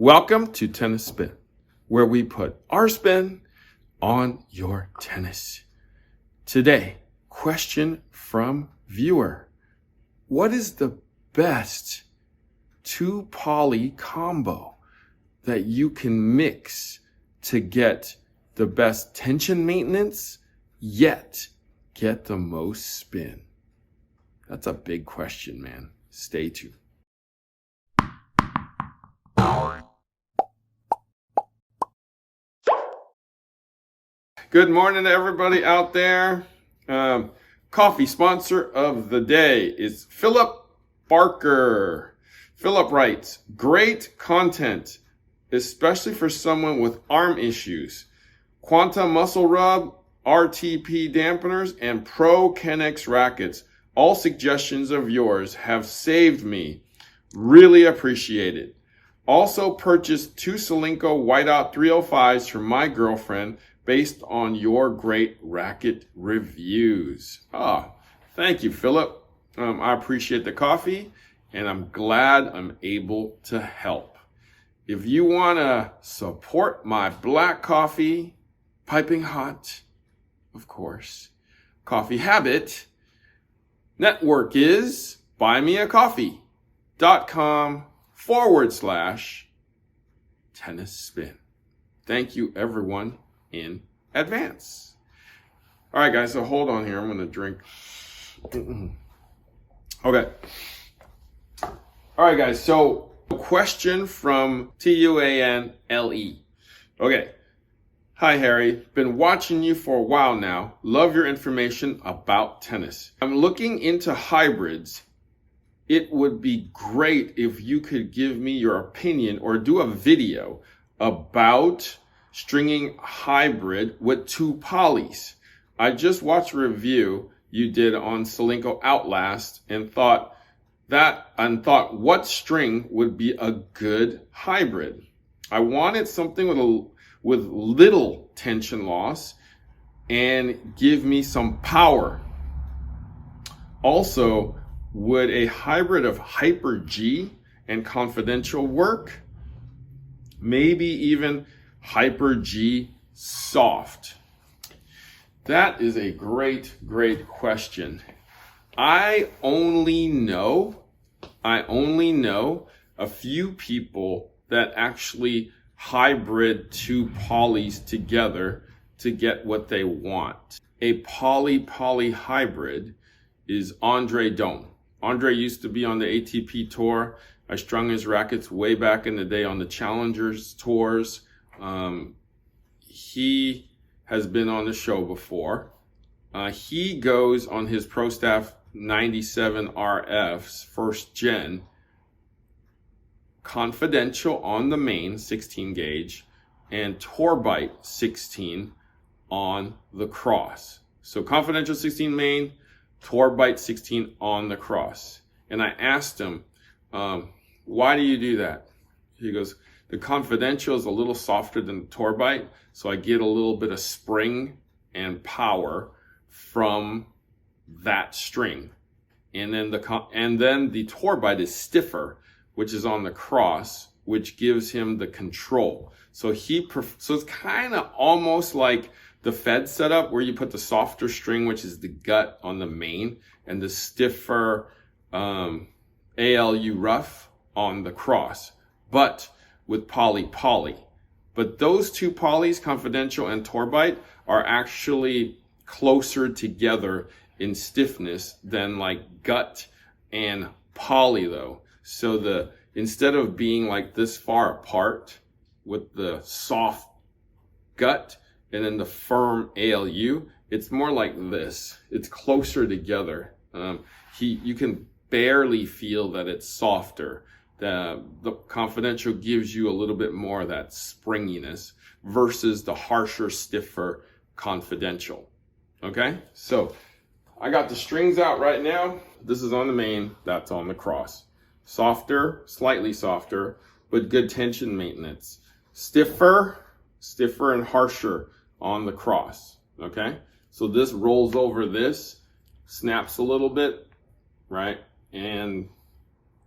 Welcome to Tennis Spin, where we put our spin on your tennis. Today, question from viewer. What is the best 2-poly combo that you can mix to get the best tension maintenance, yet get the most spin? That's a big question, man. Stay tuned. Good morning to everybody out there. Coffee sponsor of the day is Philip Barker. Philip writes, great content, especially for someone with arm issues. Quantum Muscle Rub, RTP dampeners, and Pro Kennex rackets. All suggestions of yours have saved me. Really appreciate it. Also purchased 2 Solinco Whiteout 305s for my girlfriend based on your great racket reviews. Thank you, Philip. I appreciate the coffee, and I'm glad I'm able to help. If you want to support my black coffee, piping hot, of course, coffee habit, network is buymeacoffee.com/tennis spin. Thank you, everyone, in advance. All right, guys, so hold on here. I'm going to drink. Okay. All right, guys, so question from TUANLE. Okay. Hi, Harry. Been watching you for a while now. Love your information about tennis. I'm looking into hybrids. It would be great if you could give me your opinion or do a video about stringing hybrid with 2 polys. I just watched a review you did on Solinco Outlast and thought what string would be a good hybrid. I wanted something with little tension loss and give me some power. Also, would a hybrid of Hyper G and Confidential work? Maybe even Hyper G soft. That is a great question. I only know a few people that actually hybrid 2 polys together to get what they want. A poly hybrid is Andre Dome. Andre used to be on the ATP tour. I strung his rackets way back in the day on the Challengers tours. He has been on the show before. He goes on his Pro Staff 97 RF's first gen, Confidential on the main 16 gauge and Torbite 16 on the cross. So Confidential 16 main, Torbite 16 on the cross. And I asked him, why do you do that? He goes, the Confidential is a little softer than the Torbite, so I get a little bit of spring and power from that string. And then the Torbite is stiffer, which is on the cross, which gives him the control. So it's kind of almost like the Fed setup where you put the softer string, which is the gut, on the main, and the stiffer ALU rough on the cross, but with poly. But those 2 polys, Confidential and Torbite, are actually closer together in stiffness than like gut and poly though. So instead of being like this far apart with the soft gut and then the firm ALU, it's more like this. It's closer together. You can barely feel that it's softer. The Confidential gives you a little bit more of that springiness versus the harsher, stiffer Confidential. Okay, so I got the strings out right now. This is on the main, that's on the cross. Softer, slightly softer, but good tension maintenance. Stiffer and harsher on the cross. Okay, so this rolls over this, snaps a little bit, right, and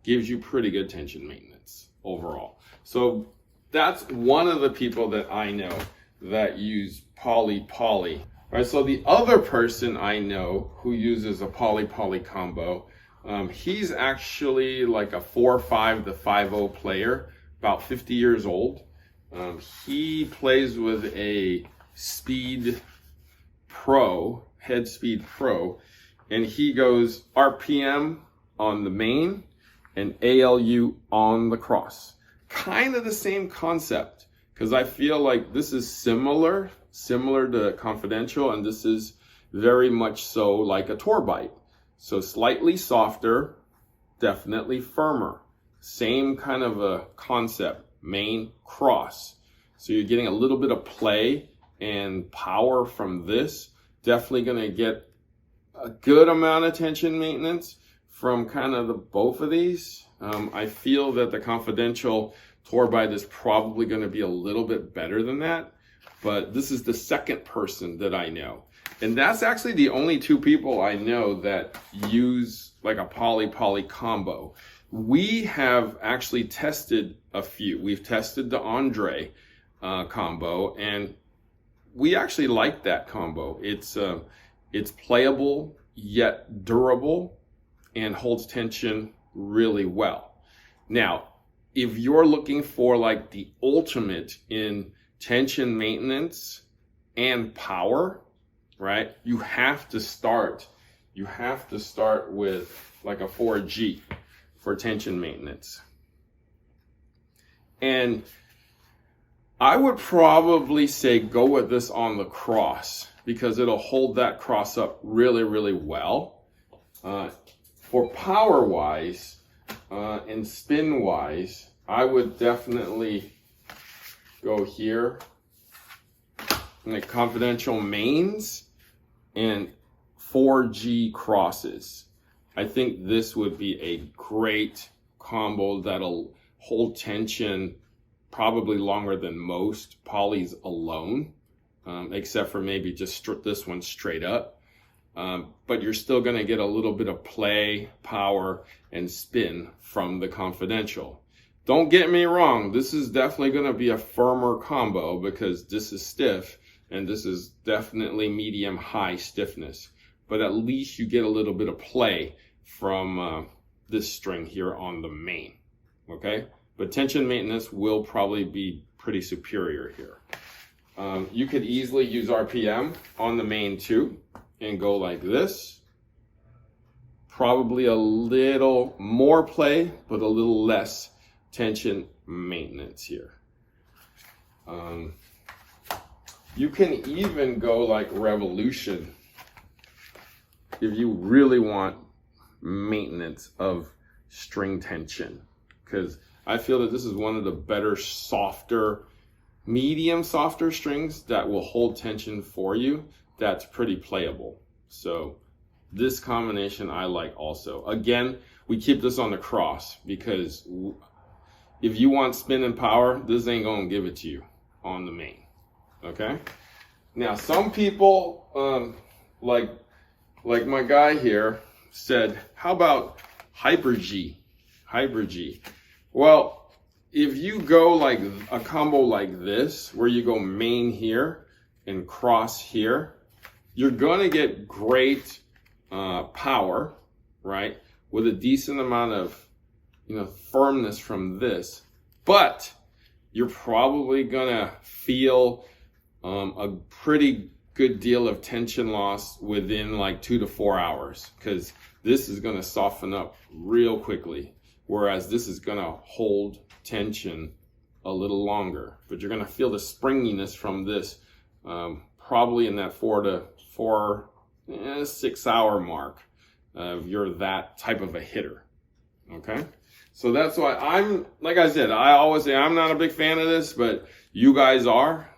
gives you pretty good tension maintenance overall. So that's one of the people that I know that use poly. Right, so the other person I know who uses a poly combo, he's actually like a 4-5 to 5-0 player, about 50 years old. He plays with a Speed Pro, Head Speed Pro, and he goes RPM on the main and ALU on the cross. Kind of the same concept, because I feel like this is similar to Confidential, and this is very much so like a tour bite. So slightly softer, definitely firmer. Same kind of a concept, main cross. So you're getting a little bit of play and power from this. Definitely gonna get a good amount of tension maintenance from kind of the both of these. I feel that the Confidential tour bite is probably gonna be a little bit better than that, but this is the second person that I know. And that's actually the only two people I know that use like a poly combo. We have actually tested a few. We've tested the Andre combo, and we actually like that combo. It's playable yet durable and holds tension really well. Now, if you're looking for like the ultimate in tension maintenance and power, right? You have to start with like a 4G for tension maintenance. And I would probably say go with this on the cross, because it'll hold that cross up really, really well. For power wise and spin wise, I would definitely go here in the Confidential mains and 4G crosses. I think this would be a great combo that'll hold tension probably longer than most polys alone, except for maybe just this one straight up. But you're still gonna get a little bit of play, power, and spin from the Confidential. Don't get me wrong, this is definitely gonna be a firmer combo because this is stiff and this is definitely medium high stiffness. But at least you get a little bit of play from this string here on the main, okay? But tension maintenance will probably be pretty superior here. You could easily use RPM on the main too and go like this. Probably a little more play, but a little less tension maintenance here. You can even go like revolution if you really want maintenance of string tension, because I feel that this is one of the better medium softer strings that will hold tension for you. That's pretty playable. So this combination I like also. Again, we keep this on the cross because if you want spin and power, this ain't gonna give it to you on the main, okay? Now, some people, like my guy here said, how about Hyper G? Well, if you go like a combo like this, where you go main here and cross here, you're gonna get great power, right? With a decent amount of, firmness from this, but you're probably gonna feel a pretty good deal of tension loss within like 2 to 4 hours, because this is gonna soften up real quickly, whereas this is gonna hold tension a little longer. But you're gonna feel the springiness from this probably in that 6 hour mark if you're that type of a hitter, okay? So that's why like I said, I always say I'm not a big fan of this, but you guys are,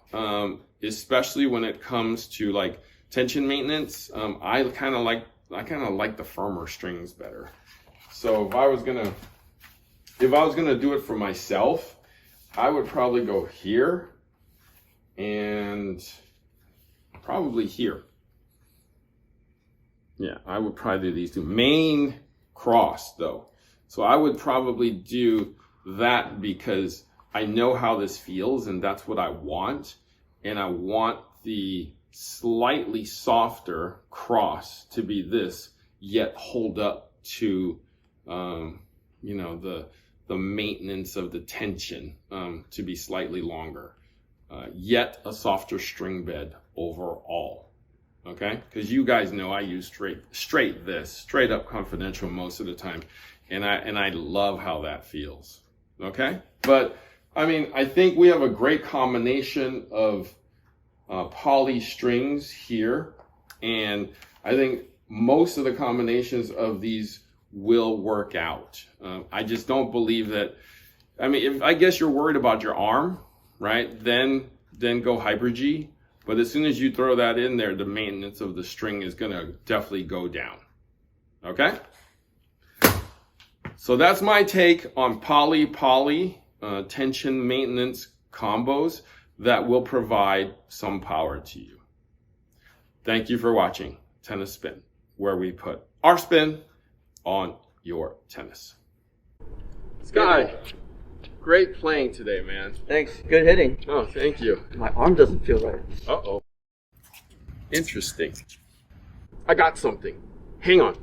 especially when it comes to like tension maintenance. I kind of like the firmer strings better. So if I was gonna do it for myself, I would probably go here and probably here. Yeah, I would probably do these two. Main cross though. So I would probably do that because I know how this feels, and that's what I want. And I want the slightly softer cross to be this, yet hold up to, you know, the maintenance of the tension to be slightly longer. Yet a softer string bed overall. Okay, because you guys know I use straight up confidential most of the time, and I love how that feels. Okay, but I mean, I think we have a great combination of poly strings here, and I think most of the combinations of these will work out. I just don't believe that. I mean, I guess you're worried about your arm, right? Then go Hyper G. But as soon as you throw that in there, the maintenance of the string is going to definitely go down. Okay? So that's my take on poly tension maintenance combos that will provide some power to you. Thank you for watching Tennis Spin, where we put our spin on your tennis. Sky, great playing today, man. Thanks. Good hitting. Oh, thank you. My arm doesn't feel right. Uh-oh. Interesting. I got something. Hang on.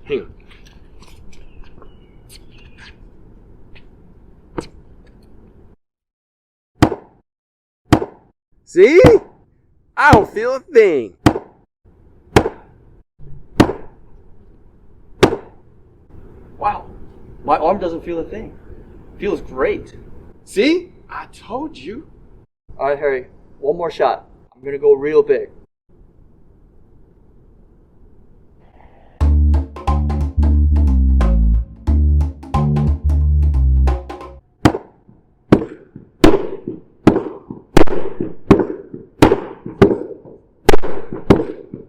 See? I don't feel a thing. Wow. My arm doesn't feel a thing. Feels great. See? I told you. All right, Harry. One more shot. I'm going to go real big.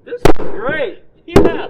This is great. Yeah.